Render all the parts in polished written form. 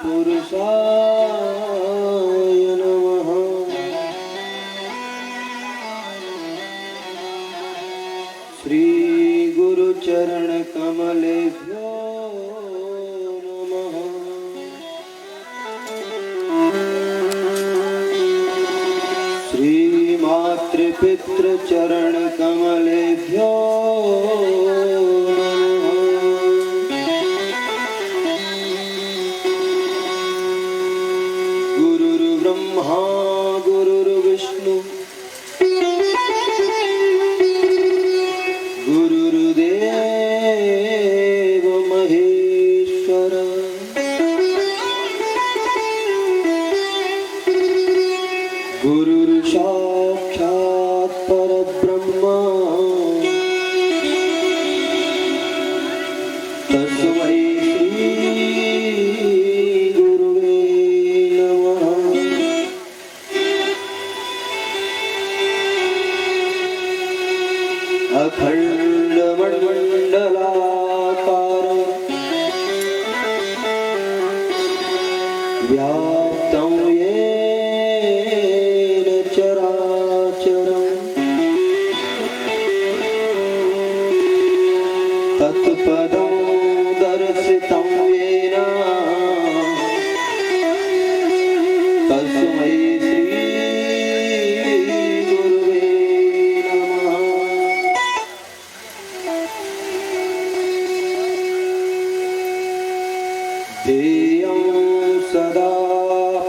पुरुषाय नमः। श्री गुरुचरण कमलेभ्यो नमः। श्री मातृपितृचरण कमलेभ्यो ब्रह्मा गुरुर्विष्णु गुरुर्देव महेश्वर गुरुर्साक्षात् परब्रह्म तस्मै अखण्डमण्डलाकार व्याप्तं येन चराचरं तत्पदं दर्शितं येन तस्मै देयं सदा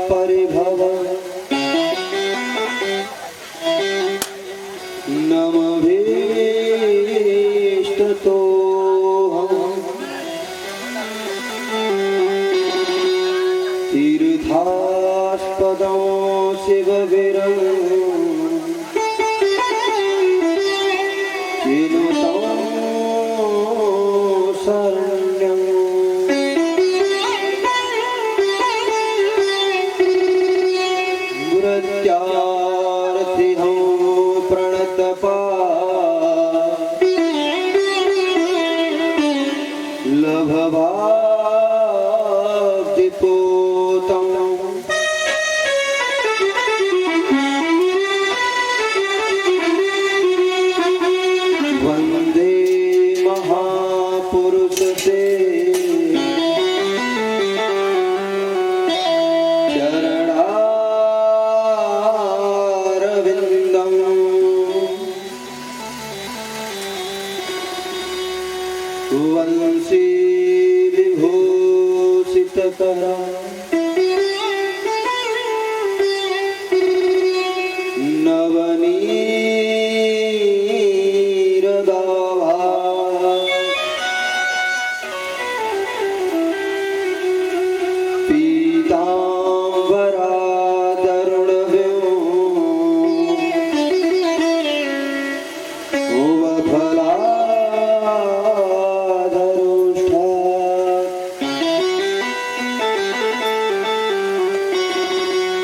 परिभव नमभीष्टतोऽहम् तीर्थास्पदं शिववीरं चिनुतं शरण्यम् मृत्यार्थिहं प्रणतपा लभवाब्धिपोतं वन्दे महापुरुषते वंशी विभूषितकरा नवनीरदाभा पीताम्बरादरुणव्यो उवफला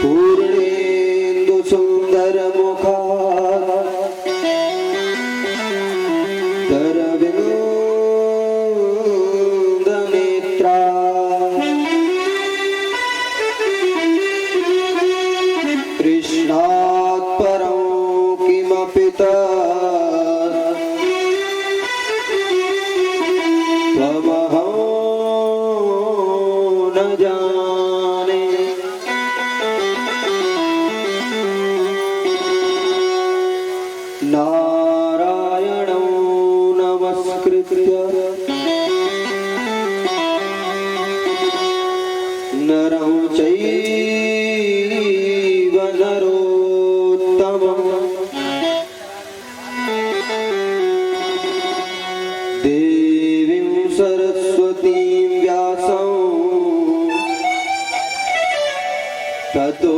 पूर्णेन्दु सुंदर मुखा तरविंद नेत्रा कृष्णात् परं किमपि त्वमहं न जाने। नारायणं नमस्कृत्य नरं चैव नरोत्तमं देवीं सरस्वतीं व्यासं ततो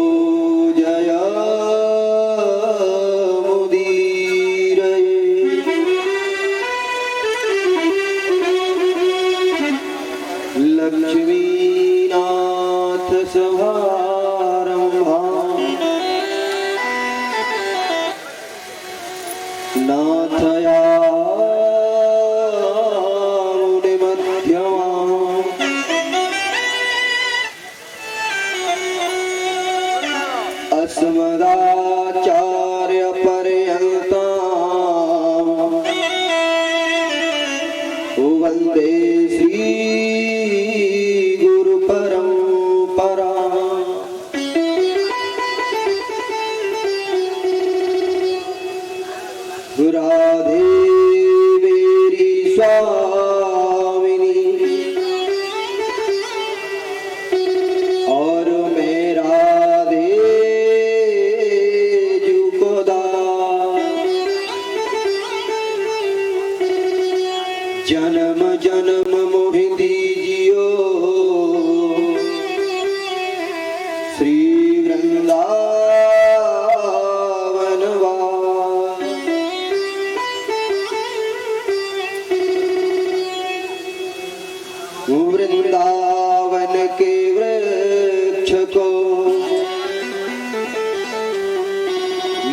लक्ष्मीनाथ समारंभा नाथया अस्मदाचार्यपर्यन्ताम् वन्दे श्री गुरुपरम्पराम्। राधे मेरी स्वामिनी और मैं राधे जू को दास। जन्म जन्म मोहि दीजियो श्री वृंदावन वास। वृंदावन के वृक्ष को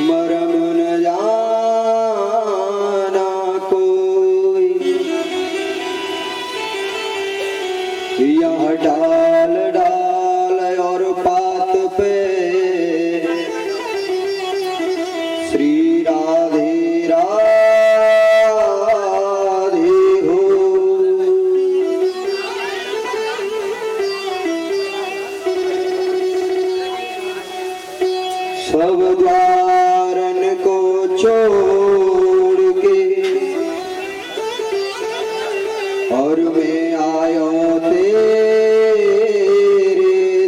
मरम न जाना कोई। यह डाल डाल और पात पे श्री राधे राधे हो। सब द्वारन को छोड़ के और मैं आयो तेरे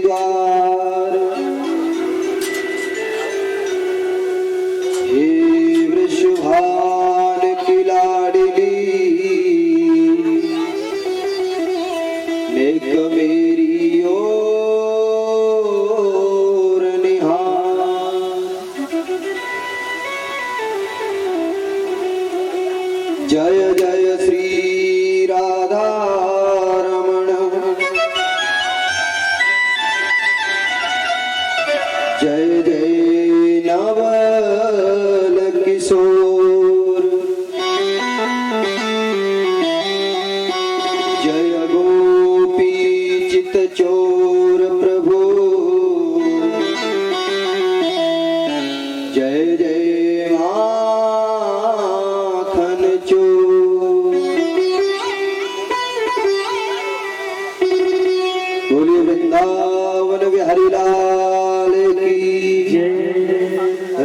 द्वार। हे वृषभान की लाडली नेक मेरी ओर निहार। जय जय श्री राधा रमण जय जय नवल किशोर। जय गोपी चित चोर प्रभु जय जय माखन चोर। बोलिए वृंदावन बिहारी लाल की जय।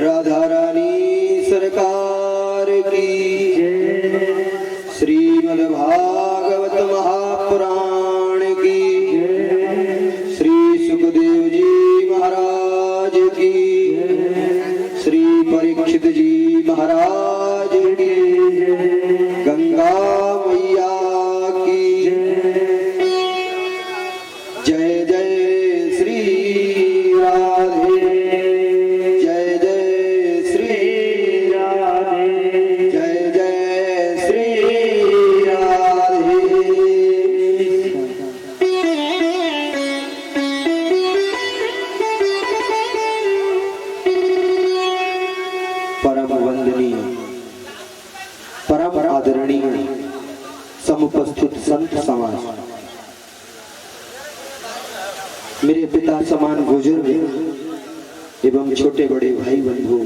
राधा रानी सरकार की जय। श्रीमद् भागवत महापुराण की जय। श्री सुखदेव जी महाराज की जय। श्री परीक्षित जी महाराज की जय। गंगा मैया की जय। जय श्री राधे जय जय श्री राधे जय जय श्री राधे। परम वंदनीय परम आदरणीय समुपस्थित संत समाज, मेरे पिता समान बुजुर्ग एवं छोटे बड़े भाई बंधु,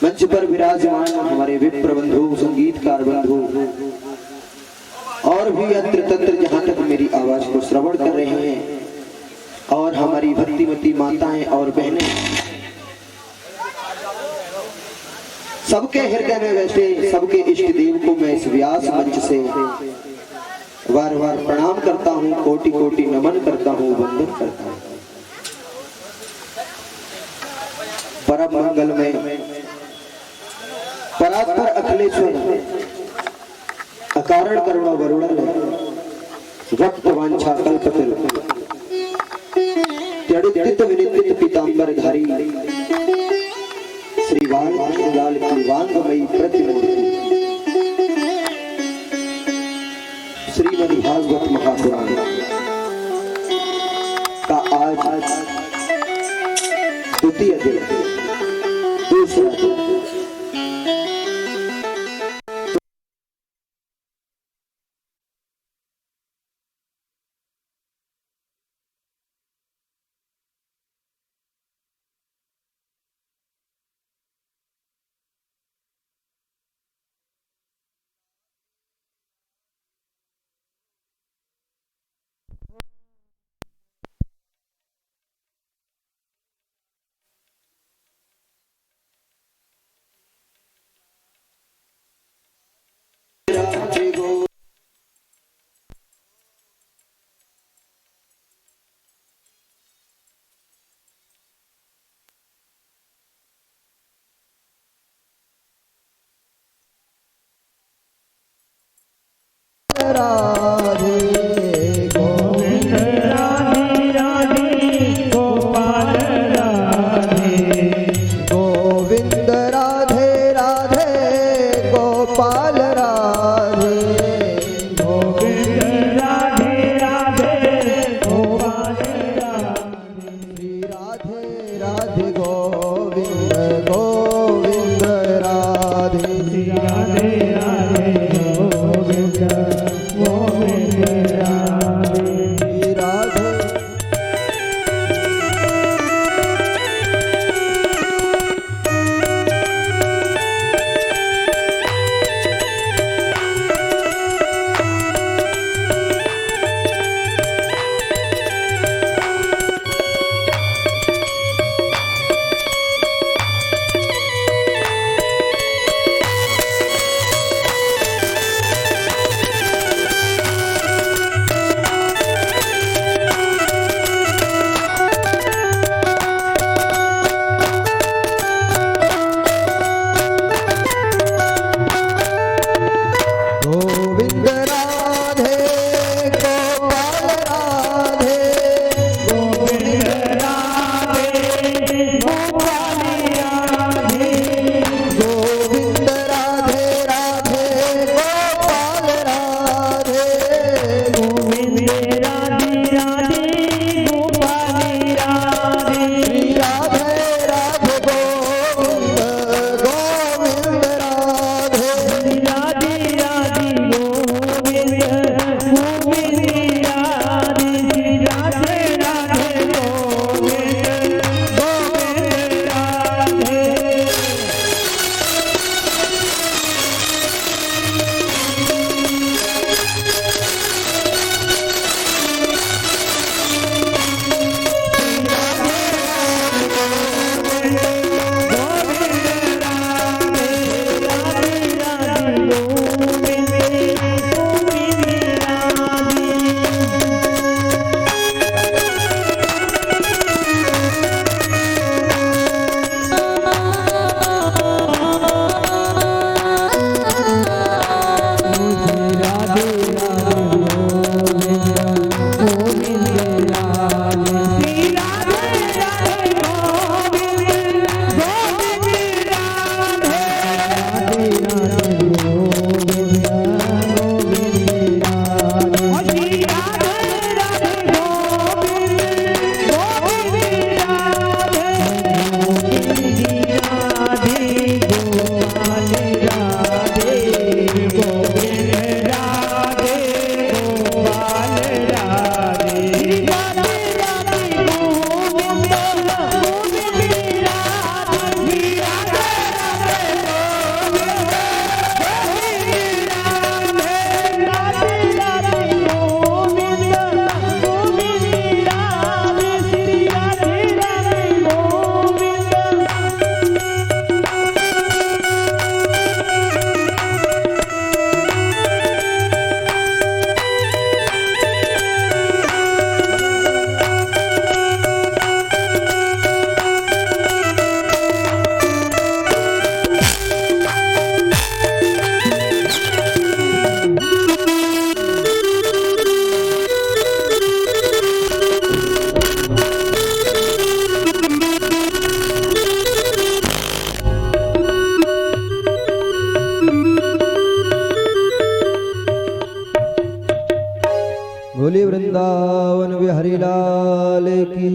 मंच पर विराजमान हमारे विप्र बंधु, संगीतकार बंधु और भी यत्र तत्र जहां तक मेरी आवाज को श्रवण कर रहे हैं, और हमारी भक्तिमती माताएं और बहनें, सबके हृदय में वैसे सबके इष्ट देव को मैं इस व्यास मंच से बार बार प्रणाम करता हूँ, कोटि कोटि नमन करता हूँ, वंदन करता हूँ। परम मंगल में परात्पर अखिलेश्वर अकारण करुणा वरुण वक्त वांछा कल्पतरु त्यड़ित विनिंदित पीतांबर धारी श्री लाल की वांगमयी प्रतिमूर्ति श्रीमद् भागवत महापुराण का आज द्वितीय दिन, दूसरा दिन। राधे गोविंद राधे राधे गोपाल राधे गोविंद राधे राधे गोपाल राधे गोविंद राधे राधे गोपाल राधे राधे राधे गोविंद गोविंद राधे राधे राधे गोविंद गोविंद राधे राधे गोविंद राधे गोपाल राधे गोविंद राधे गोपाल राधे गोविंद राधे राधे गोपाल राधे गोविंद राधे राधे गोपाल राधे राधे राधे गोविंद गोविंद राधे राधे राधे गोविंद गोविंद राधे राधे राधे गोविंद गोविंद राधे बोले वृंदावन बिहारी लाल की।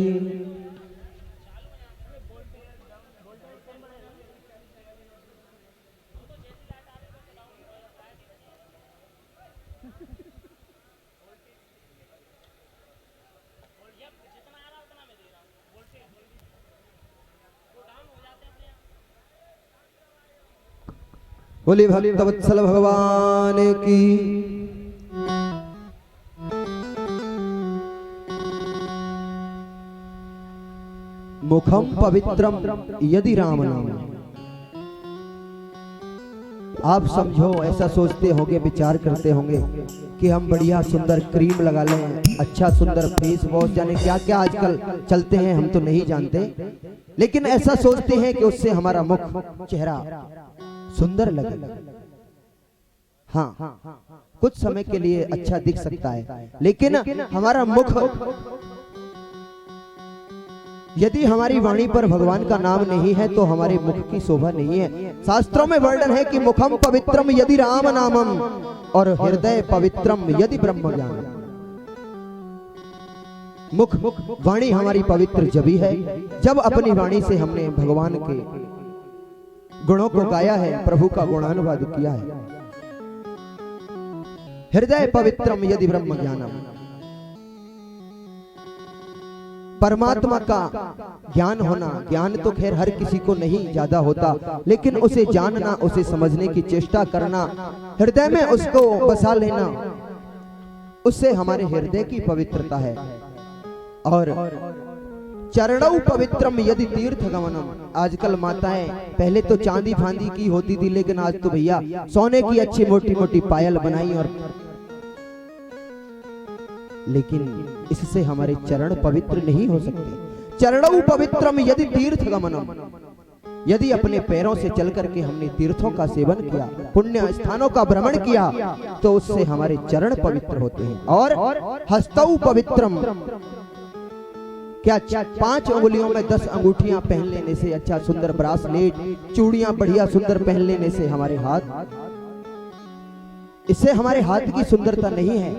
बोले भक्तवत्सल भगवान की। मुखम पवित्रम यदि राम नाम। आप समझो, ऐसा सोचते होंगे, विचार करते होंगे कि हम बढ़िया सुंदर क्रीम लगा लें, अच्छा सुंदर फेस वॉश, जाने क्या क्या आजकल चलते हैं, हम तो नहीं जानते, लेकिन ऐसा सोचते हैं कि उससे हमारा मुख चेहरा सुंदर लगे। हाँ, कुछ समय के लिए अच्छा दिख सकता है, लेकिन हमारा मुख, यदि हमारी वाणी पर भगवान का नाम नहीं है तो हमारे मुख की शोभा नहीं है। शास्त्रों में वर्णन है कि मुखम पवित्रम यदि राम नामम और हृदय पवित्रम यदि ब्रह्म ज्ञानम। मुख वाणी हमारी पवित्र जब ही है जब अपनी वाणी से हमने भगवान के गुणों को गाया है, प्रभु का गुणानुवाद किया है। हृदय पवित्रम यदि ब्रह्म ज्ञानम, परमात्मा का ज्ञान होना। ज्ञान तो खैर हर किसी को नहीं ज्यादा होता, लेकिन उसे जानना, उसे समझने की चेष्टा करना, हृदय में उसको बसा लेना, उससे हमारे हृदय की पवित्रता है। और चरणौ पवित्रम यदि तीर्थ गमनम। आजकल माताएं, पहले तो चांदी फांदी की होती थी, लेकिन आज तो भैया सोने की अच्छी मोटी मोटी पायल बनाई, और लेकिन इससे हमारे चरण पवित्र नहीं हो सकते। चरणौ पवित्रम यदि तीर्थ गमनम। यदि अपने पैरों से चल करके हमने तीर्थों का सेवन किया, पुण्य स्थानों का भ्रमण किया, तो उससे हमारे चरण पवित्र होते हैं। और हस्तौ पवित्रम, क्या 5 उंगलियों में 10 अंगूठियां पहन लेने से, अच्छा सुंदर ब्रासलेट, चूड़ियां बढ़िया सुंदर पहन लेने से हमारे हाथ, इससे हमारे हाथ की सुंदरता नहीं है।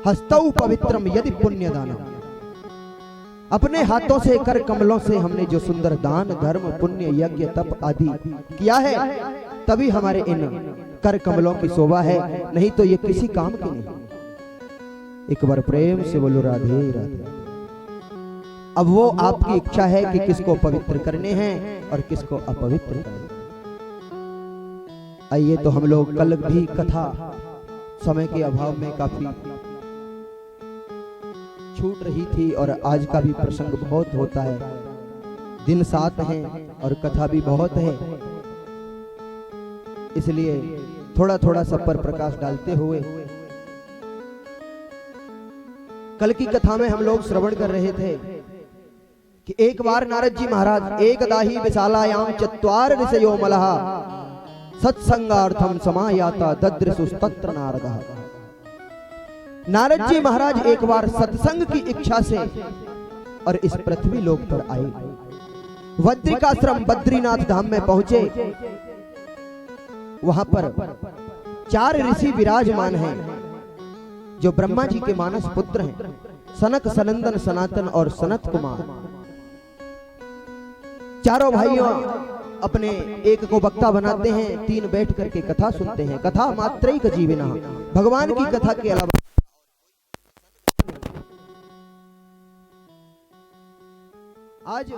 हस्तौ पवित्रम यदि पुण्य दानम। अपने हाथों से, कर कमलों से हमने जो सुंदर दान, धर्म, पुण्य, यज्ञ, तप आदि किया है, तभी हमारे इन कर कमलों की शोभा है, नहीं तो ये किसी काम की नहीं। एक बार प्रेम से बोलो राधे राधे। अब वो आपकी इच्छा है कि किसको पवित्र करने हैं और किसको अपवित्र करने। आइए, तो हम लोग कल भी कथा समय के अभाव में काफी छूट रही थी, और आज का भी प्रसंग बहुत होता है। दिन 7 हैं और कथा भी बहुत है, इसलिए थोड़ा थोड़ा सब पर प्रकाश डालते हुए कल की कथा में हम लोग श्रवण कर रहे थे कि एक बार नारद जी महाराज एकदाही विशालायाम चत्वार ऋषयो मलः सत्संगार्थम समायाता ददृशुस्तत्र नारदः। नारद जी महाराज एक बार सत्संग की इच्छा से और इस पृथ्वी लोक पर आए। बद्रिकाश्रम बद्रीनाथ धाम में पहुंचे। वहां पर 4 ऋषि विराजमान हैं, जो ब्रह्मा जी के मानस पुत्र हैं, सनक, सनंदन, सनातन और सनत कुमार। चारों भाइयों अपने एक को वक्ता बनाते हैं, 3 बैठ करके कथा सुनते हैं। कथा मात्रैक जीविना, भगवान की कथा के अलावा। आज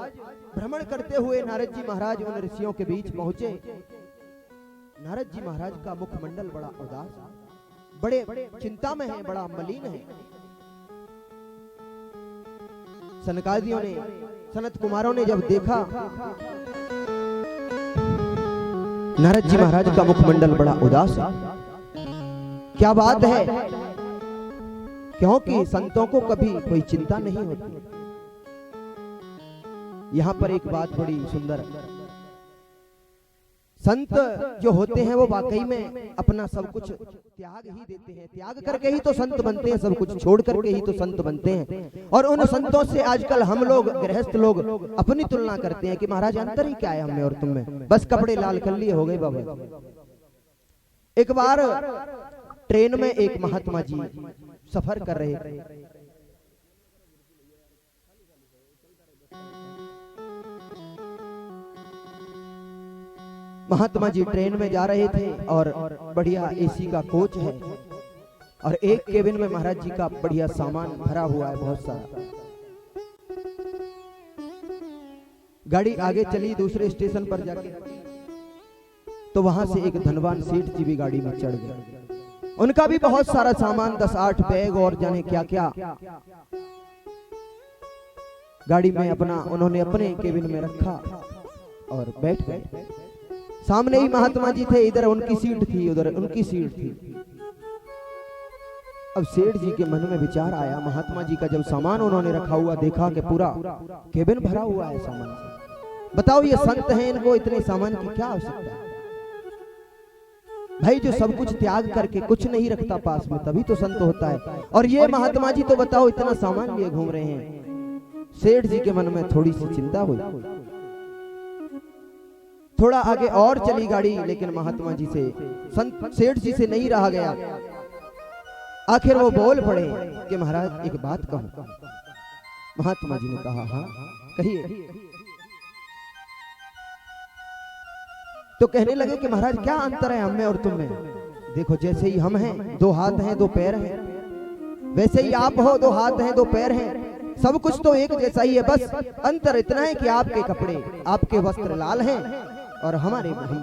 भ्रमण करते हुए नारद जी महाराज उन ऋषियों के बीच पहुंचे। नारद जी महाराज का मुखमंडल बड़ा उदास, बड़े चिंता में है, बड़ा मलिन है। सनकादियों ने, सनत कुमारों ने जब देखा नारद जी महाराज का मुखमंडल बड़ा उदास है, क्या बात है? क्योंकि संतों को कभी कोई चिंता नहीं होती। यहां पर एक बात बड़ी सुंदर, संत जो होते हैं वो वाकई में अपना सब कुछ त्याग ही देते हैं। त्याग करके ही तो संत बनते हैं, सब कुछ छोड़ करके ही तो संत बनते हैं। और उन संतों से आजकल हम लोग गृहस्थ लोग अपनी तुलना करते हैं कि महाराज अंतर ही क्या है हम में और तुम में, बस कपड़े लाल कर लिए हो गए बाबा। एक बार ट्रेन में एक महात्मा जी सफर कर रहे थे। महात्मा जी ट्रेन में जा रहे थे और बढ़िया एसी का कोच है, और एक केबिन में महाराज जी का बढ़िया सामान भरा हुआ है, बहुत सारा। गाड़ी आगे चली दूसरे स्टेशन पर जाके, तो वहां से एक धनवान सेठ जी भी गाड़ी में चढ़ गए। उनका भी बहुत सारा सामान, 10-8 बैग और जाने क्या क्या गाड़ी में अपना उन्होंने अपने केबिन में रखा और बैठ गए। सामने ही महात्मा जी थे, इधर उनकी सीट थी, उधर उनकी सीट थी। अब सेठ जी के मन में विचार आया, महात्मा जी का जब सामान उन्होंने रखा हुआ देखा कि पूरा केबिन भरा हुआ है सामान से, बताओ ये संत हैं, इनको इतने सामान की क्या आवश्यकता है? भाई जो सब कुछ त्याग करके कुछ नहीं रखता पास में, तभी तो संत होता है। और ये महात्मा जी तो बताओ इतना सामान लिए घूम रहे हैं। सेठ जी के मन में थोड़ी सी चिंता हुई। थोड़ा आगे और चली गाड़ी, लेकिन महात्मा जी से, संत सेठ जी से नहीं रहा गया। आखिर वो बोल पड़े कि महाराज एक बात कहूं। महात्मा जी ने कहा हाँ कहिए। तो कहने लगे कि महाराज क्या अंतर है हम में और तुम में। देखो जैसे ही हम हैं, दो हाथ हैं दो पैर हैं, वैसे ही आप हो, दो हाथ हैं दो पैर हैं, सब कुछ तो एक जैसा ही है। बस अंतर इतना है कि आपके कपड़े, आपके वस्त्र लाल हैं और हम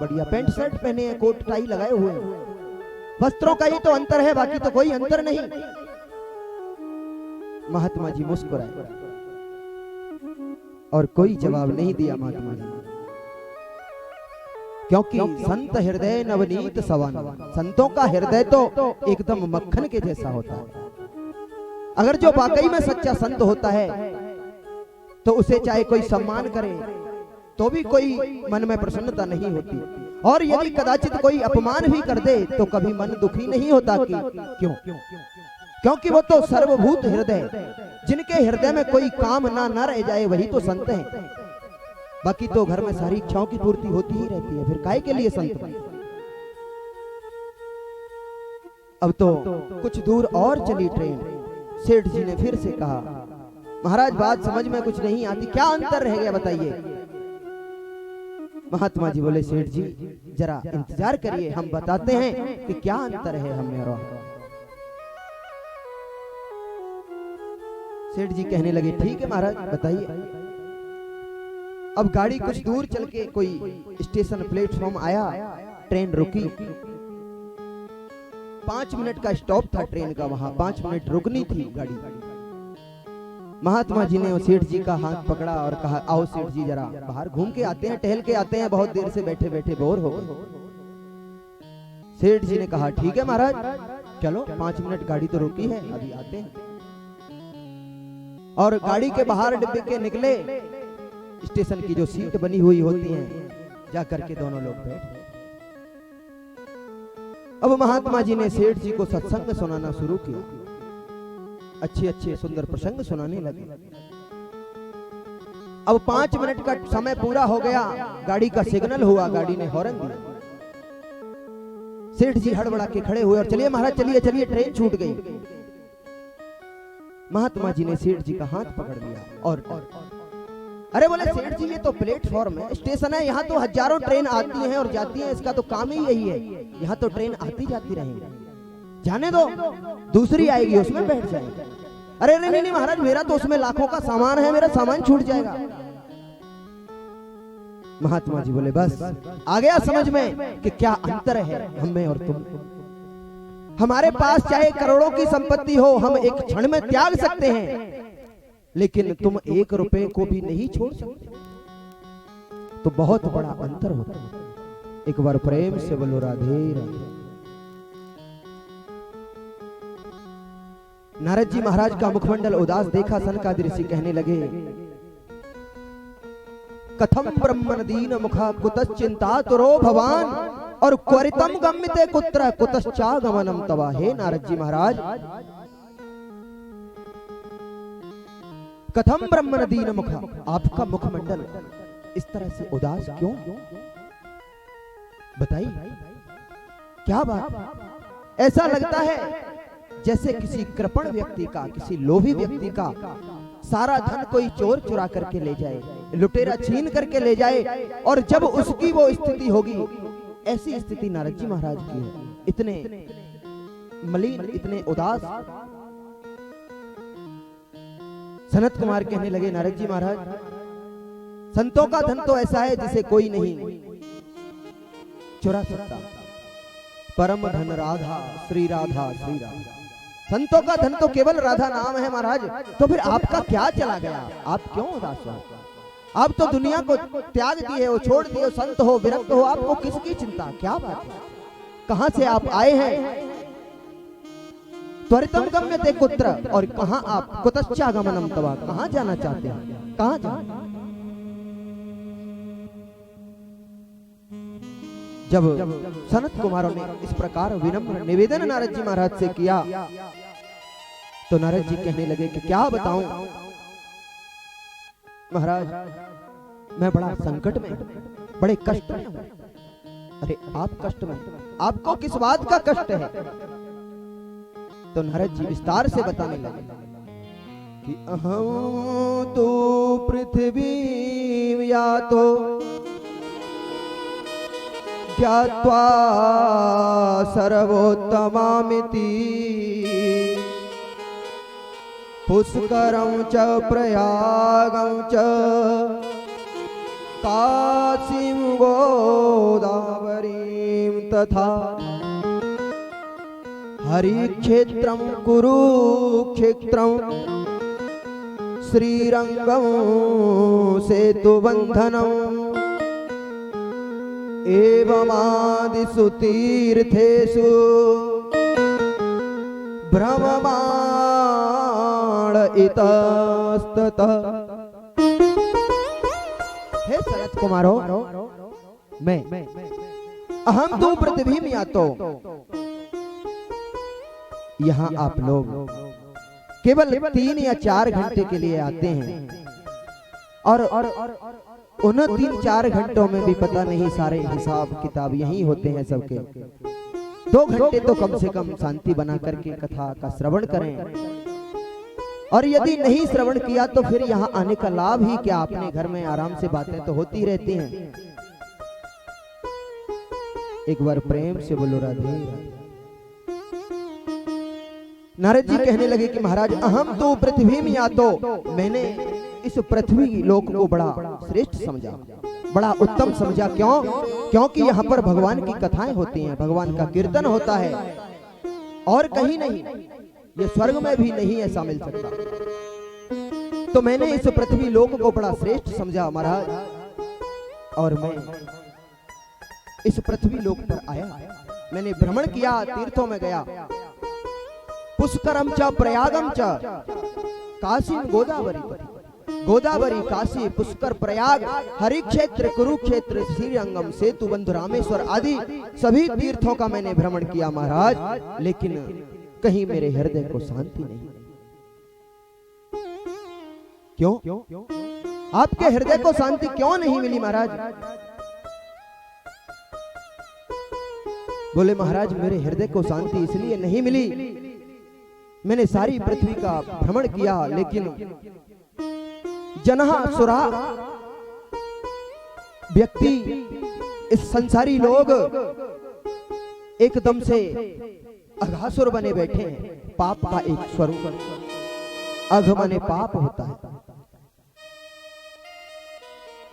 बढ़िया पैंट शर्ट पहने हैं, कोट टाई लगाए हुए हैं। वस्त्रों का ही तो अंतर है, बाकी तो कोई अंतर नहीं। महात्मा जी मुस्कुराए और कोई जवाब नहीं दिया महात्मा जी, क्योंकि संत हृदय नवनीत सवन, संतों का हृदय तो एकदम मक्खन के जैसा होता है। अगर जो वाकई में सच्चा संत होता है तो उसे चाहे कोई सम्मान करे तो भी कोई मन में प्रसन्नता नहीं होती, और यदि कदाचित कोई अपमान भी कर दे तो कभी मन दुखी नहीं होता। कि क्यों? क्योंकि वो तो सर्वभूत हृदय, जिनके हृदय में कोई काम ना रह जाए वही तो संत है। बाकी तो घर में सारी इच्छाओं की पूर्ति होती ही रहती है, फिर काहे के लिए संत बने। अब तो कुछ दूर और चली ट्रेन। सेठ जी ने फिर से कहा महाराज बात समझ में कुछ नहीं आती, क्या अंतर रह गया बताइए। महात्मा जी बोले सेठ जी जरा इंतजार करिए, हम बताते हैं कि क्या अंतर है हम में और। सेठ जी कहने लगे ठीक है महाराज बताइए। अब गाड़ी कुछ दूर चल के कोई स्टेशन प्लेटफॉर्म आया, ट्रेन रुकी। 5 मिनट का स्टॉप था ट्रेन का, वहां 5 मिनट रुकनी थी गाड़ी। महात्मा जी ने सेठ जी का हाथ पकड़ा और कहा आओ सेठ जी जरा बाहर घूम के आते हैं, टहल के आते हैं, बहुत देर से बैठे बैठे बोर हो गए। सेठ जी ने कहा ठीक है महाराज चलो, 5 मिनट गाड़ी तो रुकी है, अभी आते हैं। और गाड़ी के बाहर डिब्बे के निकले, स्टेशन की जो सीट बनी हुई होती हैं, जाकर के दोनों लोग बैठ। अब महात्मा जी ने सेठ जी को सत्संग सुनाना शुरू किया, अच्छे अच्छे सुंदर प्रसंग सुनाने लगे। अब 5 मिनट का समय पूरा हो गया, गाड़ी का सिग्नल हुआ, गाड़ी ने हॉर्न दिया। सेठ जी हड़बड़ा के खड़े हुए और चलिए महाराज चलिए चलिए, ट्रेन छूट गई। महात्मा जी ने सेठ जी का हाथ पकड़ लिया और अरे बोले सेठ जी ये तो प्लेटफॉर्म है, स्टेशन है, यहाँ तो हजारों ट्रेन आती हैं और जाती हैं, इसका तो काम ही यही है, यहाँ तो ट्रेन आती जाती रहेगी, जाने दो दूसरी आएगी उसमें बैठ जाएंगे। अरे नहीं नहीं महाराज मेरा तो उसमें लाखों का सामान है, मेरा सामान छूट जाएगा। महात्मा जी बोले बस आ गया समझ में कि क्या अंतर है हम में और तुम। हमारे पास चाहे करोड़ों की संपत्ति हो, हम एक क्षण में त्याग सकते हैं, लेकिन तुम 1 रुपए को भी नहीं छोड़ सकते, तो बहुत बड़ा अंतर होता है। एक बार प्रेम से बोलो राधे राधे। नारद जी महाराज का मुखमंडल उदास देखा, सनकादिक ऋषि कहने लगे कथम ब्रह्मण दीन मुखा कुतश्चिंता तुरो भवान और क्वरितम गम्यते कुत्र कुतश्चागमनम तवा। हे नारद जी महाराज कथम ब्रह्मण दीन मुखा, आपका मुखमंडल इस तरह से उदास क्यों, बताइए क्या बात। ऐसा लगता है जैसे किसी कृपण व्यक्ति का, किसी लोभी व्यक्ति का सारा धन कोई चोर चुरा करके ले जाए, लुटेरा छीन करके ले जाए, और जब उसकी वो स्थिति होगी, ऐसी स्थिति नारद जी महाराज की है। इतने मलिन, इतने उदास। सनत कुमार कहने लगे नारद जी महाराज संतों का धन तो ऐसा है जिसे कोई नहीं चुरा सकता। परम धन राधा श्री राधा श्री राधा। संतों का धन तो केवल राधा नाम है महाराज। तो फिर आपका क्या चला गया, आप क्यों उदास हो? आप तो दुनिया को त्याग दिए हो, छोड़ दिए हो, संत हो, विरक्त हो, आपको किसकी चिंता, क्या बात है? कहां से आप आए हैं? त्वरितम गम्यते कुत्र, और कहां आप कुतश्चागमनम तवा, कहां जाना चाहते हैं, कहां जाना? जब सनत कुमारों ने इस प्रकार विनम्र निवेदन नारद जी महाराज से किया तो नारद जी कहने लगे कि क्या बताऊं महाराज, मैं बड़ा संकट में, बड़े कष्ट में हूं। अरे आप कष्ट में, आपको किस बात का कष्ट है? तो नारद जी विस्तार से बताने लगे कि अहं तो पृथ्वी या तो ज्ञात्वा सर्वोत्तमामिति पुष्करं च प्रयागं च काशीं गोदावरीं तथा हरिक्षेत्रं कुरुक्षेत्रं श्रीरंगं सेतुबन्धनम् एवमादिषु तीर्थेषु भ्रममाण इतस्ततः। हे सनत कुमारो, मैं अहम तो पृथ्वी में आतो, यहाँ आप लोग केवल 3 या 4 घंटे के लिए आते हैं और उन 3-4 घंटों में भी पता नहीं सारे हिसाब किताब यही होते हैं सबके। 2 घंटे तो कम से कम शांति बना करके कथा का श्रवण करें, और यदि नहीं श्रवण किया तो फिर यहाँ आने का लाभ ही क्या? अपने घर में आराम से बातें तो होती रहती हैं। एक बार प्रेम से बोलो राधे। नारद जी कहने लगे कि महाराज अहम तो पृथ्वी में आतो, मैंने इस पृथ्वी लोक को बड़ा श्रेष्ठ समझा, बड़ा उत्तम समझा। क्यों? क्योंकि यहाँ पर भगवान की कथाएं होती हैं, भगवान का कीर्तन होता है, और कहीं नहीं, ये स्वर्ग में भी नहीं ऐसा मिल सकता। तो मैंने इस पृथ्वी लोक को बड़ा श्रेष्ठ समझा महाराज, और मैं इस पृथ्वी लोक पर आया, मैंने भ्रमण किया, तीर्थों में गया, पुष्करम च प्रयागम च काशी गोदावरी, गोदावरी काशी पुष्कर प्रयाग हरिक्षेत्र कुरुक्षेत्र श्रीरंगम सेतुबंध रामेश्वर आदि सभी तीर्थों का मैंने भ्रमण किया महाराज, लेकिन कहीं मेरे हृदय को शांति नहीं। क्यों? आपके हृदय को शांति क्यों नहीं मिली महाराज? बोले महाराज मेरे हृदय को शांति इसलिए नहीं मिली, मैंने सारी पृथ्वी का भ्रमण किया, लेकिन जनहा सुरा व्यक्ति, इस संसारी लोग एकदम से अघासुर बने बैठे हैं। पाप का एक स्वरूप, अघ माने पाप होता है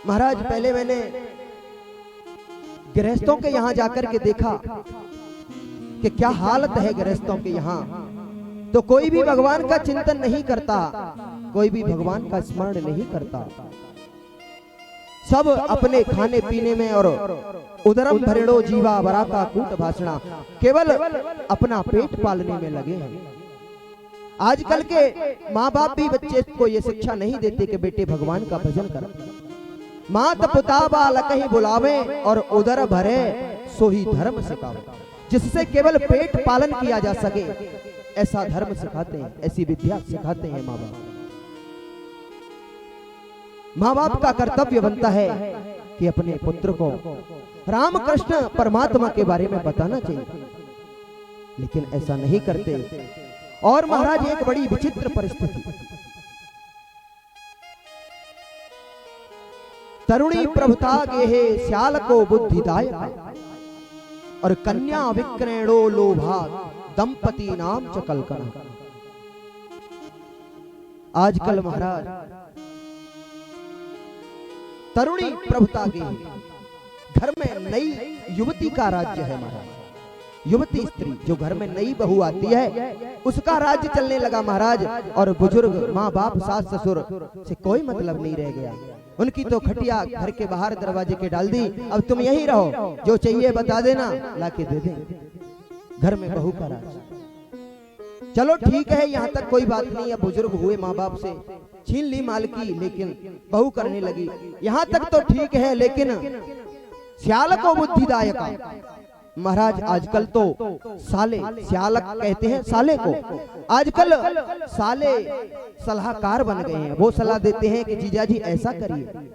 महाराज। पहले मैंने गृहस्थों के यहां जाकर के देखा कि क्या हालत है गृहस्थों के यहां, तो कोई भी भगवान का चिंतन नहीं करता, कोई भी भगवान का स्मरण नहीं करता, सब अपने खाने पीने में और उदरम भरेड़ो जीवा वरा का कूट भाषणा, केवल अपना पेट पालने में लगे हैं। आजकल के माँ बाप भी बच्चे को ये शिक्षा नहीं देते कि बेटे भगवान का भजन कर। मात पिता बाल कहीं बुलावे और उदर भरे सो ही धर्म सिखावे, जिससे केवल पेट पालन किया जा सके ऐसा धर्म सिखाते हैं, ऐसी विद्या सिखाते हैं माँ बाप। माँ बाप का कर्तव्य बनता है कि अपने पुत्र को राम कृष्ण परमात्मा के बारे में बताना चाहिए, लेकिन ऐसा नहीं करते। और महाराज एक बड़ी विचित्र परिस्थिति, तरुणी प्रभुता गेहे श्याल को बुद्धिदायक, और कन्या विक्रयणो लोभा दंपति नाम च कलकना। आजकल महाराज तरुणी प्रभुता गेहे, घर में नई युवती का राज्य है महाराज। युवती स्त्री जो घर में नई बहू आती है उसका राज्य चलने लगा महाराज, और बुजुर्ग माँ बाप सास ससुर से कोई मतलब नहीं रह गया। उनकी तो खटिया घर के बाहर दरवाजे के डाल दी, अब तुम यहीं रहो, जो चाहिए बता देना लाके दे दें। घर में बहू का राज। चलो ठीक है, यहाँ तक कोई बात नहीं, अब बुजुर्ग हुए, माँ बाप से छीन ली मालकी, लेकिन बहू करने लगी, यहाँ तक तो ठीक है। लेकिन श्याल को बुद्धिदायका। महाराज आजकल तो साले, श्यालक कहते हैं साले को, आजकल साले सलाहकार बन गए हैं। वो सलाह देते हैं कि जीजा जी ऐसा करिए।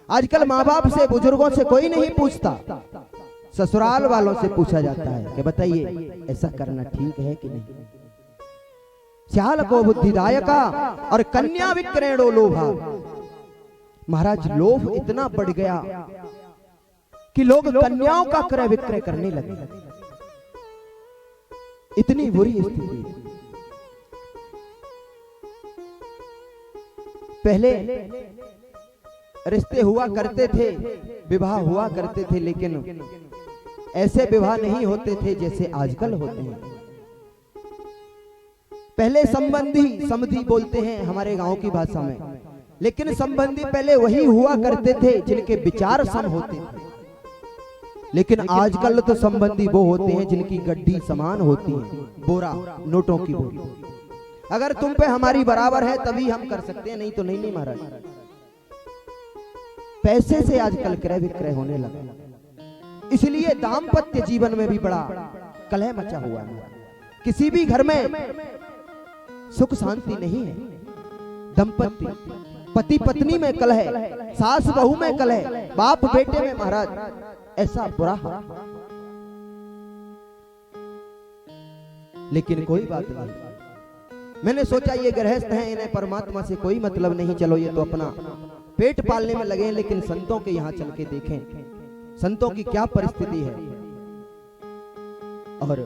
आजकल माँ बाप से, बुजुर्गों से कोई नहीं पूछता, ससुराल वालों से पूछा जाता है कि बताइए ऐसा करना ठीक है कि नहीं। श्याल को बुद्धिदायका और कन्या विक्रयणो लोभा। महाराज लोभ इतना बढ़ गया कि लोग कन्याओं का क्रय विक्रय करने लगे। इतनी बुरी स्थिति। पहले रिश्ते हुआ करते थे, विवाह हुआ करते थे, लेकिन ऐसे विवाह नहीं होते थे जैसे आजकल होते हैं। पहले संबंधी, समधी बोलते हैं हमारे गांव की भाषा में, लेकिन संबंधी पहले वही हुआ करते थे जिनके विचार सम होते थे। लेकिन आजकल तो संबंधी वो होते हैं जिनकी गड्डी समान होती है, बोरा, नोटों की बोरी। अगर तुम पे हमारी बराबर है तभी हम कर सकते हैं, नहीं तो नहीं। महाराज पैसे से आजकल क्रय विक्रय होने लगा। इसलिए दाम्पत्य जीवन में भी बड़ा कलह मचा हुआ है। किसी भी घर में सुख शांति नहीं है। दंपत्ति, पति पत्नी में कलह, सास बहू में कलह, बाप बेटे में, महाराज ऐसा बुरा हाल। लेकिन कोई बात नहीं। मैंने सोचा ये गृहस्थ हैं, इन्हें परमात्मा से कोई मतलब नहीं, चलो ये तो अपना पेट पालने में लगे हैं। लेकिन संतों के यहाँ चल के देखें संतों की क्या परिस्थिति है। और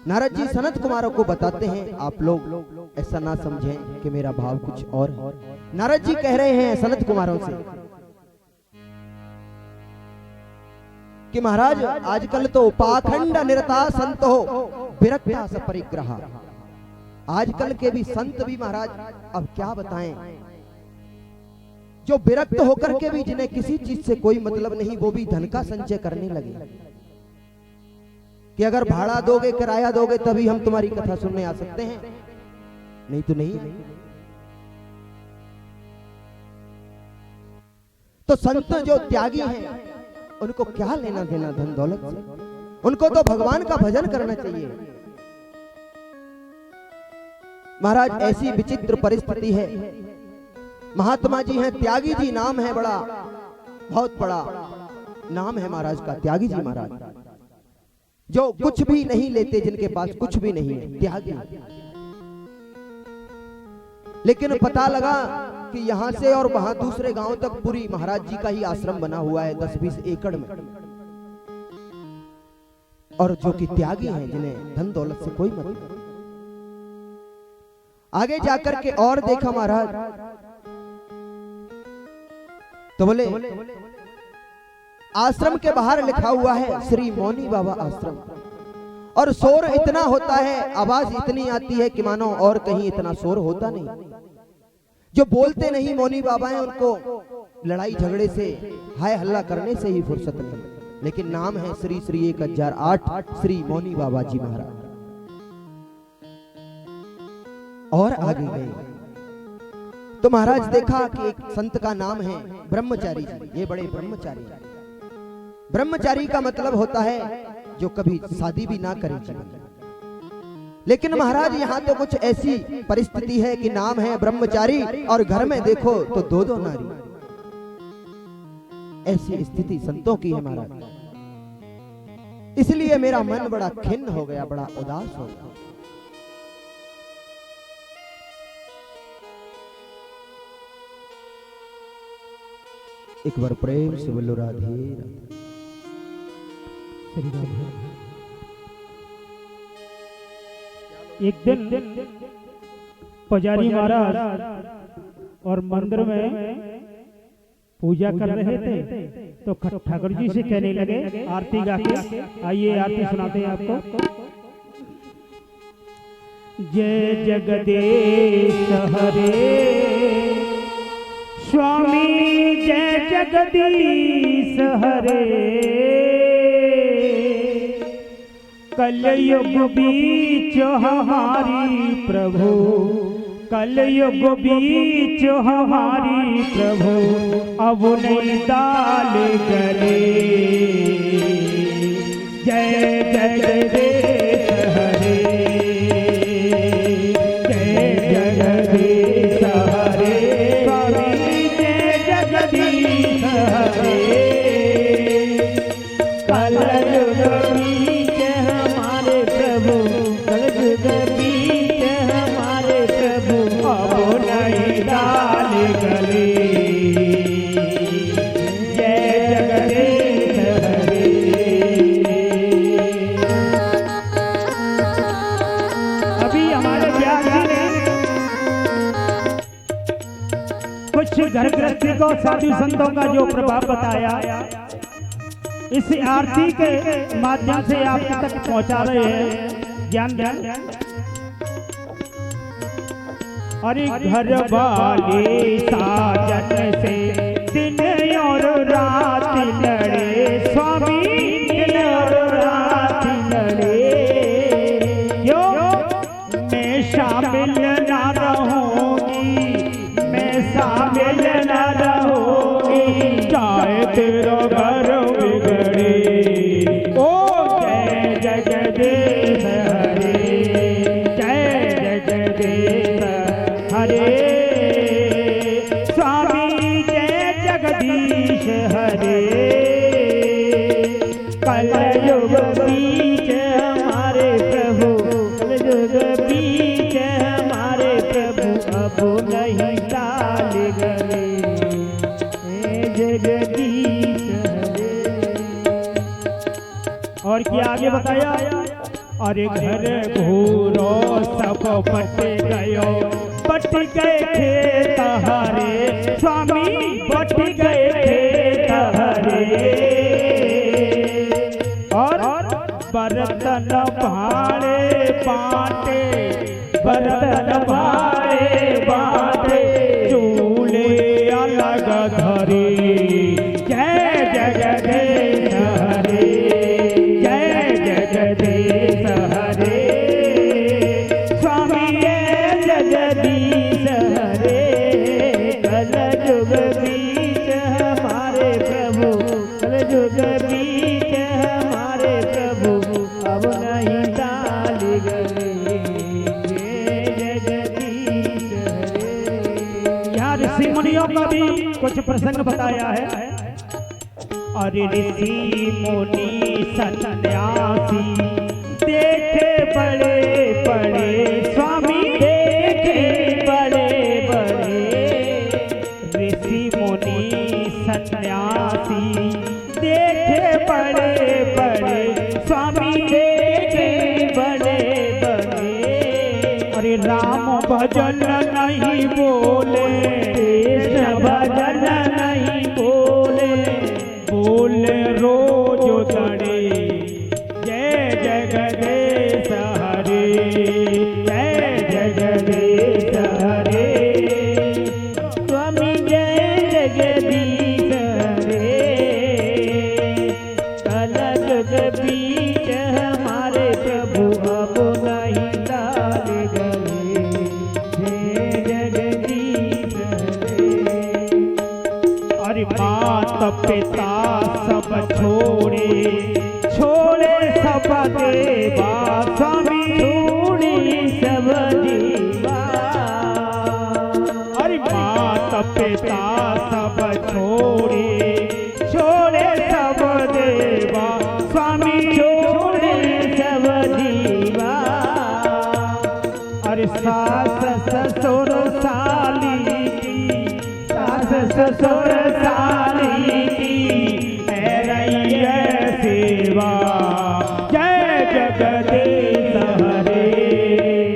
नारद जी सनत कुमारों को बताते हैं, आप लोग ऐसा ना समझें कि मेरा भाव कुछ और है। नारद जी कह रहे हैं सनत कुमारों से कि महाराज आजकल तो पाखंड निरता संत हो विरक्ता सपरिग्रह। आजकल के भी संत भी महाराज अब क्या बताएं, जो विरक्त होकर के भी, जिन्हें किसी चीज से कोई मतलब नहीं, वो भी धन का संचय करने लगे कि अगर भाड़ा दोगे, किराया दोगे तभी हम तुम्हारी कथा सुनने आ सकते हैं, नहीं तो नहीं। तो संत जो त्यागी हैं उनको क्या लेना देना धन दौलत से? उनको तो भगवान का भजन करना चाहिए। महाराज ऐसी विचित्र परिस्थिति है। महात्मा जी हैं, त्यागी जी नाम है, बड़ा बहुत बड़ा नाम है महाराज का, त्यागी जी महाराज, जो कुछ भी नहीं लेते, जिनके पास कुछ भी नहीं है, त्यागी। लेकिन पता लगा कि यहां से और वहां दूसरे गांव तक पूरी महाराज जी का ही आश्रम बना हुआ है 10-20 एकड़ में, और जो कि त्यागी हैं, जिन्हें धन दौलत से कोई मतलब। आगे जाकर के और देखा महाराज तो बोले आश्रम के बाहर लिखा हुआ है श्री मौनी बाबा आश्रम, और शोर इतना होता है, आवाज इतनी आती है कि मानो और कहीं इतना शोर होता नहीं। जो बोलते नहीं मौनी बाबा हैं, उनको लड़ाई झगड़े से, हाय हल्ला करने से ही फुर्सत नहीं। लेकिन नाम है श्री श्री 1008 श्री मौनी बाबा जी महाराज। और आगे गए तो महाराज देखा कि एक संत का नाम है ब्रह्मचारी जी। ये बड़े ब्रह्मचारी। ब्रह्मचारी का मतलब होता है जो कभी शादी भी ना करे जीवन। लेकिन महाराज यहाँ तो कुछ ऐसी परिस्थिति है कि नाम है ब्रह्मचारी और घर में देखो तो दो नारी। ऐसी स्थिति संतों की है महाराज। इसलिए मेरा मन बड़ा खिन्न हो गया, बड़ा उदास हो गया। एक बार प्रेम से बोलो राधे राधे। एक दिन पुजारी महाराज और मंदिर में पूजा कर रहे थे तो ठाकुर जी से कहने लगे आरती गा के, आइए आरती सुनाते हैं आपको। जय जगदीश हरे स्वामी, जय जगदीश हरे, कलयुग बीच हमारी प्रभु, कलयुग बीच हमारी प्रभु अब नहीं डाल गले। जय जगदीश हरे, जय जगदीश हरे, स्वामी जय जगदीश हरे। कलयुग बीच हमारे प्रभु, कलयुग बीच हमारे प्रभु अब नहीं डाल गले। जय जगदीश हरे। अभी हमारे व्यास जी ने कुछ घर गृहस्थी को साधु संतों का जो प्रभाव बताया, इस आरती के माध्यम से आप तक पहुंचा रहे हैं ज्ञान ज्ञान। अरे घर वाले साजन से दिन और रात लड़े, स्वामी दिन और रात लड़े। क्यों मैं शामिल ना रहूंगी, मैं शामिल ना रहूंगी, चाहे तेरा घर बिगड़े। ओ जय जगदीश हरे, जय जगदीश हरे, स्वामी जय जगदीश हरे। कलयुग बीच हमारे प्रभु, कलयुग बीच हमारे प्रभु अब नहीं डाल गले। जगदीश हरे। और क्या आगे बताया? अरे घर घूरो सब बट गयो, बट गए खेत हरे, स्वामी बट गए खेत हरे। और बर्तन भाड़े बांटे, बर्तन भाड़े बांटे, चूल्हे अलग धरे। जय जगदीश हरे, जय जगदीश हरे, स्वामी जय जगदीश हरे। कलयुग बीच हमारे प्रभु, कलयुग बीच हमारे प्रभु अब नहीं डाल गले। जय जगदीश हरे। यहाँ ऋषि मुनियों का भी कुछ प्रसंग बताया है। अरे ऋषि मुनि सन्यासी देखे बड़े बड़े, स्वामी देखे बड़े बड़े। ऋषि मुनि सन्यासी देखे बड़े बड़े, स्वामी देखे बड़े बड़े। अरे राम भजन नहीं बोले, कृष्ण भजन नहीं बोले, बोले रोज गणे। जय जगदीश हरे, जय जगदीश हरे, स्वामी जय जगदीश हरे। कलयुग बीच हमारे प्रभु अब नहीं डाल गले। जय जगदीश हरे। अरे मात पिता सब छोड़े, छोड़े सब देवा, स्वामी छोड़ी सब देवा। अरे मात पिता सब छोड़े, छोड़े सब देवा, स्वामी छोड़े सब देवा। अरे सास ससुर साली की, सास ससुर साली की है रही है सेवा। जय जगदीश हरे,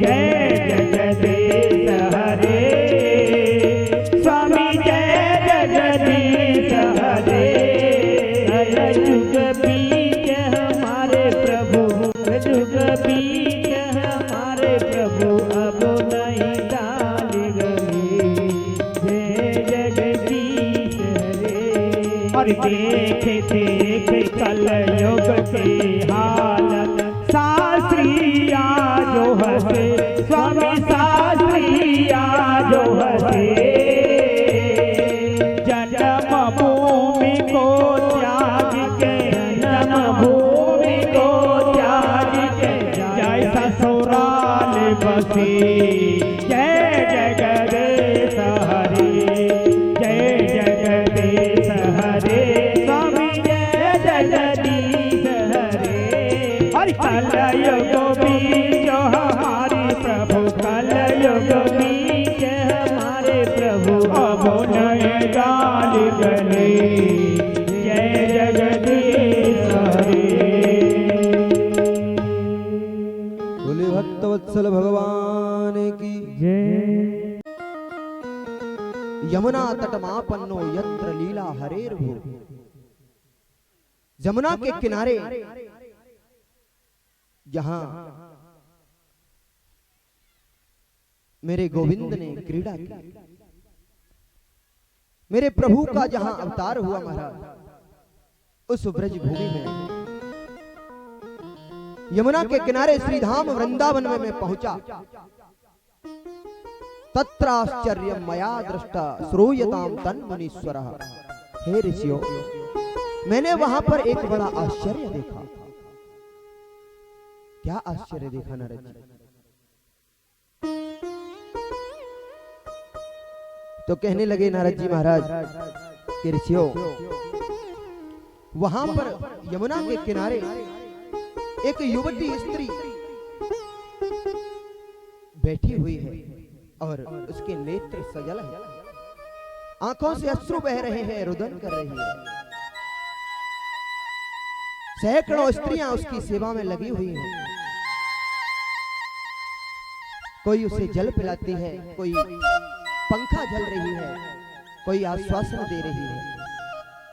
जय जगदीश हरे, स्वामी जय जगदीश हरे। कलयुग बीच हमारे प्रभु, कलयुग बीच हमारे प्रभु अब नहीं डाल गले। जय जगदीश हरे। और देख देख कलयुग के हालत, शास्त्रिया जो हसे, स्वामी शास्त्रिया जो हसे। स्वामी जय जगदीश हरे, जय जगदीश हरे स्वामी जय जगदीश हरे। और कलयुग बीच हमारे प्रभु, कलयुग बीच हमारे प्रभु, अब नए गाल गले जय जगदीश हरे। बोले भक्तवत्सल भगवान की जय। यमुना तटमापन्नो यत्र लीला हरेर भू। यमुना के किनारे जहां मेरे गोविंद ने क्रीड़ा की, मेरे प्रभु का जहां अवतार हुआ महाराज, उस ब्रज भूमि में यमुना के किनारे श्रीधाम वृंदावन में मैं पहुंचा। तत्राश्चर्य मया दृष्टा श्रूयताम तन मुनीश्वरः। हे ऋषियों, मैंने वहां पर एक बड़ा आश्चर्य देखा। क्या आश्चर्य देखा नारद जी? तो कहने लगे नारद जी महाराज कि ऋषियों, वहां पर यमुना के किनारे एक युवती स्त्री बैठी हुई है और उसके नेत्र सजल है, आंखों से अश्रु बह रहे हैं, रुदन कर रही है। सैकड़ों स्त्रियां उसकी सेवा में लगी हुई हैं। कोई उसे जल पिलाती है, कोई पंखा झल रही है, कोई आश्वासन दे रही है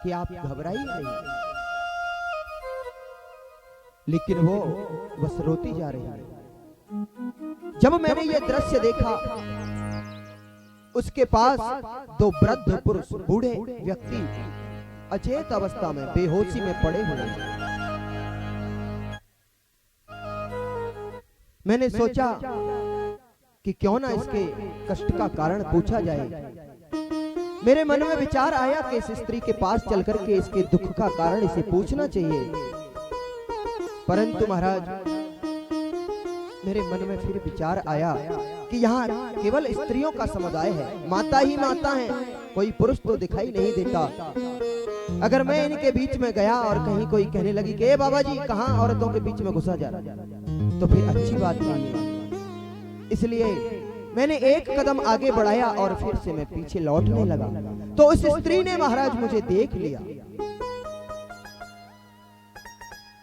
कि आप घबराइए नहीं, लेकिन वो बस रोती जा रही है। जब मैंने ये दृश्य देखा, उसके पास दो वृद्ध पुरुष, बूढ़े व्यक्ति अचेत अवस्था में बेहोशी में पड़े हुए हैं। मैंने सोचा कि क्यों ना इसके कष्ट का कारण पूछा जाए। मेरे मन में विचार आया कि इस स्त्री के पास चलकर के इसके दुख का कारण इसे पूछना चाहिए। परंतु महाराज, मेरे मन में फिर विचार आया कि यहाँ केवल स्त्रियों का समुदाय है, माता ही माता है, कोई पुरुष तो दिखाई नहीं देता। अगर मैं इनके बीच में गया और कहीं कोई कहने लगी कि बाबा जी कहाँ औरतों के बीच में घुसा जा रहा, तो फिर अच्छी बात नहीं है। इसलिए मैंने एक कदम आगे बढ़ाया और फिर से मैं पीछे लौटने लगा। तो उस स्त्री ने महाराज मुझे देख लिया।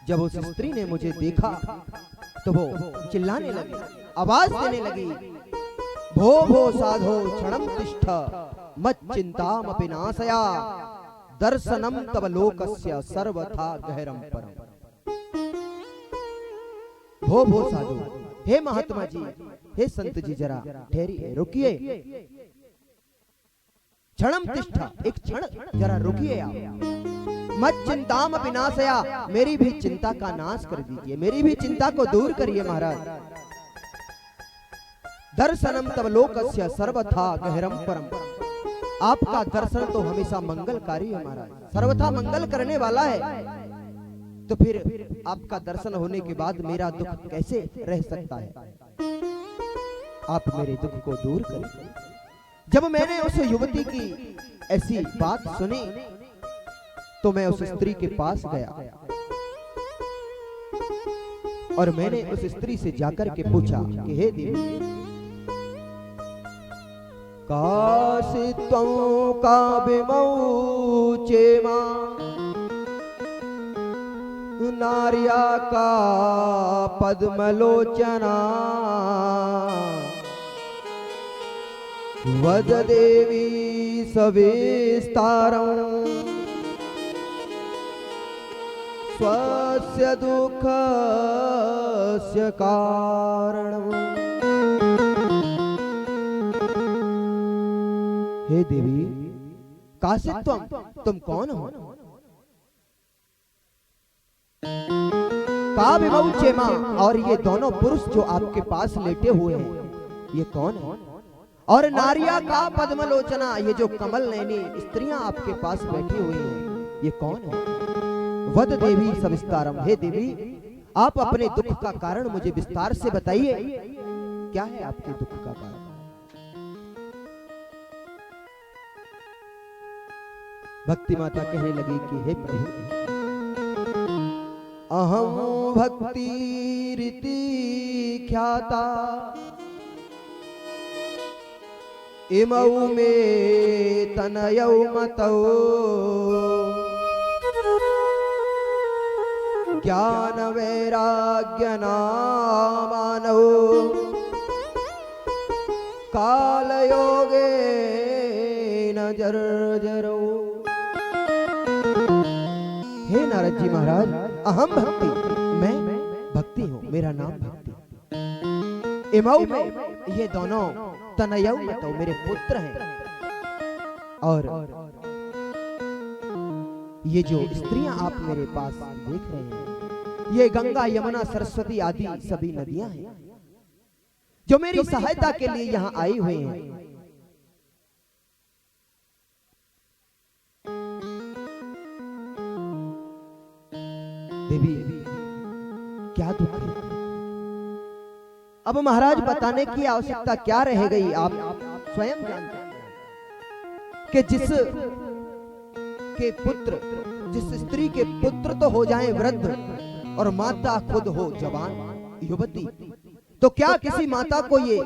जब उस स्त्री ने मुझे देखा तो वो चिल्लाने लगी, आवाज देने लगी, भो भो साधो क्षणम तिष्ठ मच्चिंतामपि नाशया दर्शनम तव लोकस्य सर्वथा गहरम परम। भो साधु, हे महात्मा जी, हे संत जी, जरा ठहरिए, रुकिए, क्षणम तिष्ठा, एक क्षण जरा रुकिए आप। मत चिंताम अपि नाशया, मेरी भी चिंता का नाश कर दीजिए, मेरी भी चिंता को दूर करिए महाराज। दर्शनम तव लोकस्य सर्वथा गहरम परम, आपका दर्शन तो हमेशा मंगलकारी है महाराज, सर्वथा मंगल करने वाला है। तो फिर आपका दर्शन होने के बाद मेरा दुख कैसे रह सकता है? आप मेरे दुख को दूर करिए। जब मैंने उस युवती की ऐसी बात सुनी तो मैं उस स्त्री के पास गया और मैंने उस स्त्री से जाकर के पूछा कि हे देवी, काशी त्वं काव्यमौ चेमा नार्या का पद्मलोचना वद देवी सविस्तारं स्वस्य दुःखस्य कारणम्। हे देवी, काशित्वम, तुम कौन हो? काव्यमौ चेमा, और ये दोनों पुरुष जो आपके पास लेटे हुए हैं, ये कौन है? और नारिया का पद्मलोचना, ये जो कमल नयनी स्त्रियां आपके पास बैठी हुई हैं, ये कौन है? वद देवी सविस्तारम, हे देवी, आप अपने दुख का कारण मुझे विस्तार से बताइए क्या है आपके दुख का कारण? भक्ति माता कहने लगी कि हे प्रभु, अहम भक्ति रीति ख्याता इमऊ में तनयौ मतौ ज्ञान वैराग्य नामानौ काल योगे न जर्जरो। हे नारद जी महाराज, अहम भक्ति, मैं भक्ति हूँ, मेरा नाम भक्ति। इमऊ में, ये दोनों तनयौ मतौ मेरे पुत्र हैं, और ये जो स्त्रियां आप मेरे पास देख रहे हैं, ये गंगा यमुना सरस्वती आदि सभी नदियां हैं जो मेरी सहायता के लिए यहाँ आई हुई हैं। देवी, क्या दुख है? अब महाराज बताने की आवश्यकता क्या रह गई? आप स्वयं जानते हैं कि जिस के पुत्र, जिस स्त्री के पुत्र तो हो जाएं वृद्ध और माता खुद हो जवान युवती, तो क्या किसी माता को ये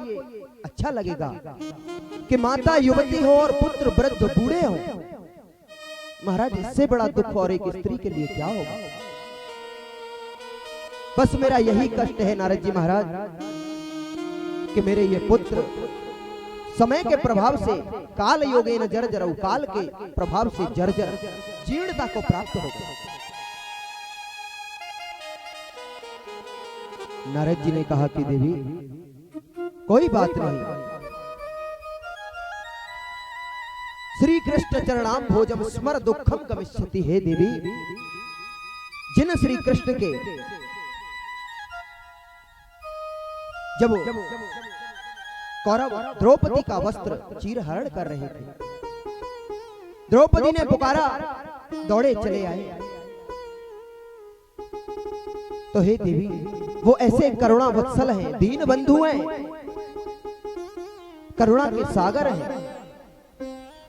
अच्छा लगेगा कि माता युवती हो और पुत्र वृद्ध बूढ़े हो? महाराज, इससे बड़ा दुख और एक स्त्री के लिए क्या होगा? बस मेरा यही कष्ट है नारद जी महाराज कि मेरे ये पुत्र समय के प्रभाव से, काल योगेन जर्जरौ, काल के प्रभाव से जर्जर जीर्णता को प्राप्त हो गए। नारद जी ने कहा कि देवी, कोई बात नहीं, श्री कृष्ण चरणाम भोजम स्मर दुखम गमिष्यति। हे देवी, जिन श्री कृष्ण के जब कौरव द्रौपदी का वस्त्र चीरहरण कर रहे थे, द्रौपदी ने पुकारा, दौड़े चले आए, तो हे देवी, वो ऐसे करुणा वत्सल हैं, दीन बंधु हैं, करुणा के सागर हैं।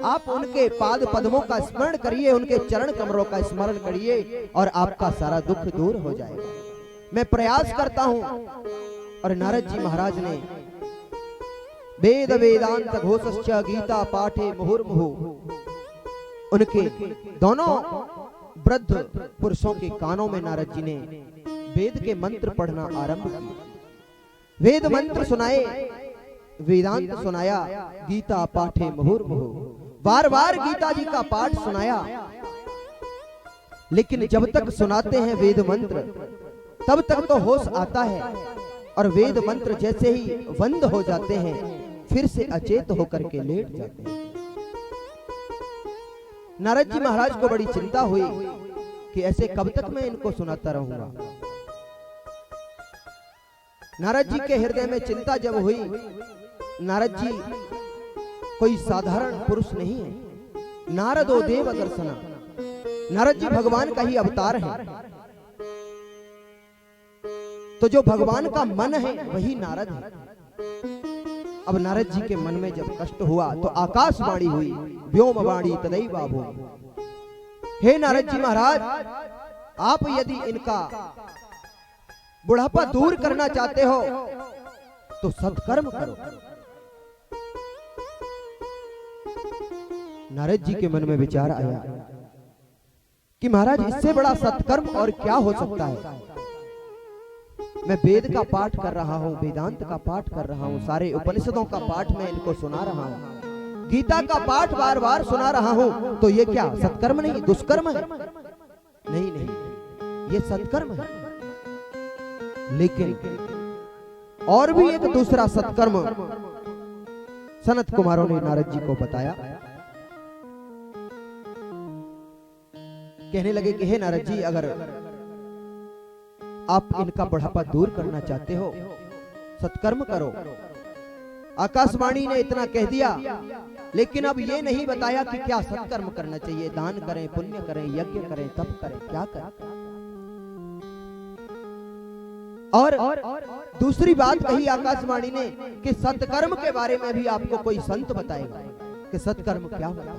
आप उनके पाद पद्मों का स्मरण करिए, उनके चरण कमरों का स्मरण करिए और आपका सारा दुख दूर हो जाएगा। मैं प्रयास करता हूं। और नारद जी महाराज ने वेद वेदांत घोषश्च गीता पाठे मुहुर्मुहु, उनके दोनों वृद्ध पुरुषों के कानों में नारद जी ने वेद के मंत्र पढ़ना आरंभ किया। वेद मंत्र सुनाए, वेदांत सुनाया, गीता पाठे मुहुर्मुहु, बार बार गीता जी का पाठ सुनाया। लेकिन जब तक सुनाते हैं वेद मंत्र, तब तक तो होश आता है, और वेद मंत्र जैसे ही बंद हो जाते हैं, फिर से अचेत होकर के लेट जाते हैं। नारद जी महाराज को बड़ी चिंता हुई कि ऐसे कब तक मैं इनको सुनाता रहूंगा। नारद जी के हृदय में चिंता जब हुई, नारद जी कोई साधारण पुरुष नहीं है, नारदो देव दर्शना, नारद जी भगवान का ही अवतार है। तो जो भगवान का मन है वही नारद है। अब नारद जी के मन में जब कष्ट हुआ तो आकाशवाणी हुई, व्योमवाणी तदैवा भूमि। हे नारद जी महाराज, आप यदि इनका बुढ़ापा दूर करना चाहते हो तो सत्कर्म करो। नारद जी के मन में विचार आया कि महाराज, इससे बड़ा सत्कर्म और क्या हो सकता है? मैं वेद का पाठ कर रहा हूँ, वेदांत का पाठ कर रहा हूँ, सारे उपनिषदों का पाठ मैं इनको सुना रहा हूँ, गीता का पाठ बार बार सुना रहा हूँ, तो ये क्या सत्कर्म नहीं, दुष्कर्म है? नहीं नहीं, ये सत्कर्म है। लेकिन और भी एक दूसरा सत्कर्म सनत कुमारों ने नारद जी को बताया। कहने लगे कि हे नारद जी, अगर आप इनका बुढ़ापा दूर करना चाहते हो, सत्कर्म करो। आकाशवाणी ने इतना कह दिया, लेकिन अब ये नहीं बताया कि क्या सत्कर्म करना चाहिए, दान करें, पुण्य करें, यज्ञ करें, तप करें, क्या करें। और दूसरी बात कही आकाशवाणी ने कि सत्कर्म के बारे में भी आपको कोई संत बताएगा कि सत्कर्म क्या होता है।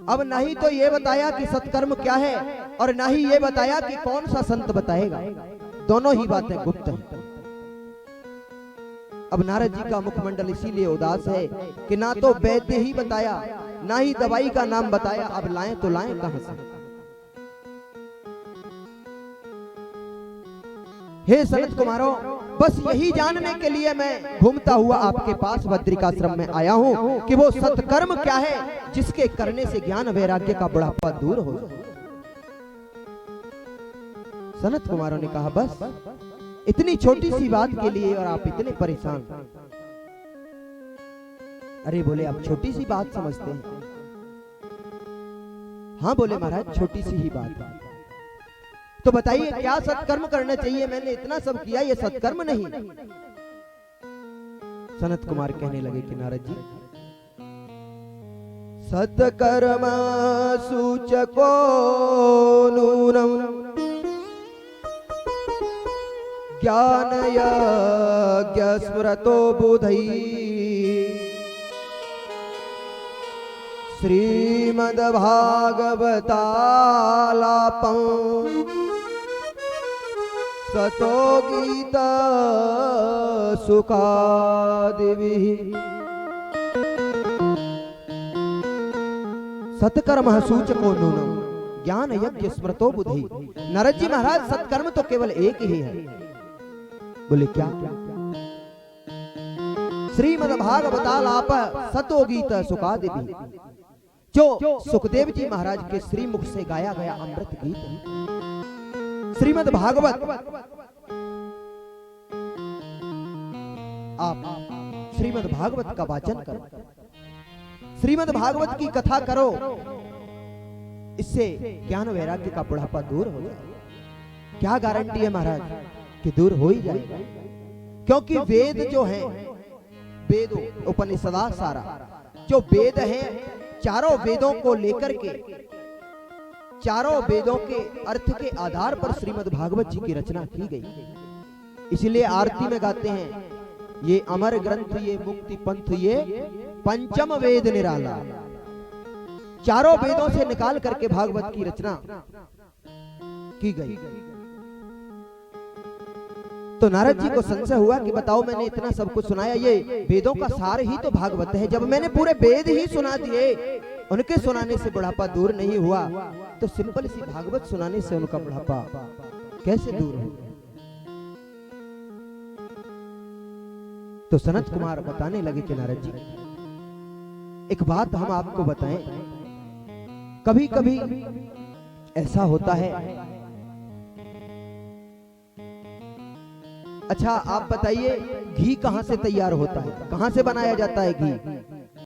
अब नहीं तो ये बताया कि सत्कर्म क्या है और ना ही ये बताया कि कौन सा संत बताएगा, दोनों ही बातें गुप्त हैं। अब नारद जी का मुखमंडल इसीलिए उदास है कि ना तो वैद्य ही बताया ना ही दवाई का नाम बताया, अब लाएं तो लाएं कहां से। हे सनत कुमारों, बस यही जानने के लिए मैं घूमता हुआ आपके पास बद्रिकाश्रम में आया हूं कि वो सत्कर्म क्या है जिसके करने से ज्ञान वैराग्य का बुढ़ापा दूर हो जाए। सनत कुमारों ने कहा बस इतनी छोटी सी बात के लिए और आप इतने परेशान। अरे बोले आप छोटी सी बात समझते हैं? हाँ बोले महाराज छोटी सी ही बात। तो बताइए क्या सत्कर्म करना चाहिए? मैंने इतना सब किया, ये सत्कर्म नहीं। सनत कुमार कहने लगे कि नारद जी सत्कर्म सूचको नूनम ज्ञान यज्ञ स्मृतो बुधै श्रीमद्भागवतालापं सतो गीत सुखादिभिः। सत्कर्म सूचको नूनम ज्ञान यज्ञ स्मृतो बुधि। नारद जी महाराज सत्कर्म तो केवल एक ही है। बोले क्या? श्रीमद्भागवतालाप सतो गीत सुखादिभिः, जो सुखदेव जी महाराज के श्रीमुख से गाया गया अमृत गीत है श्रीमद् भागवत। आप श्रीमद् भागवत का वाचन करो, श्रीमद् भागवत की कथा करो, इससे ज्ञान वैराग्य का बुढ़ापा दूर हो जाए। क्या गारंटी है महाराज कि दूर हो ही जाएगा? क्योंकि वेद जो है, वेद उपनिषदा सारा जो वेद है, चारों वेदों को लेकर के, चारों वेदों के अर्थ के आधार पर श्रीमद् भागवत जी की रचना की गई। इसलिए आरती में गाते हैं ये अमर ग्रंथ, ये मुक्ति पंथ, ये पंचम वेद निराला। चारों वेदों से निकाल करके भागवत की रचना की गई। तो नारद जी को संशय हुआ कि बताओ मैंने इतना सब कुछ सुनाया, ये वेदों का सार ही तो भागवत है। जब मैंने पूरे वेद ही सुना दिए, उनके सुनाने से बुढ़ापा दूर नहीं हुआ, तो सिंपल सी भागवत सुनाने से उनका बुढ़ापा कैसे दूर हो? तो सनत कुमार बताने लगे कि नारद जी एक बात हम आपको बताएं, कभी कभी ऐसा होता है। अच्छा आप बताइए घी कहां से तैयार होता है, कहां से बनाया जाता है घी?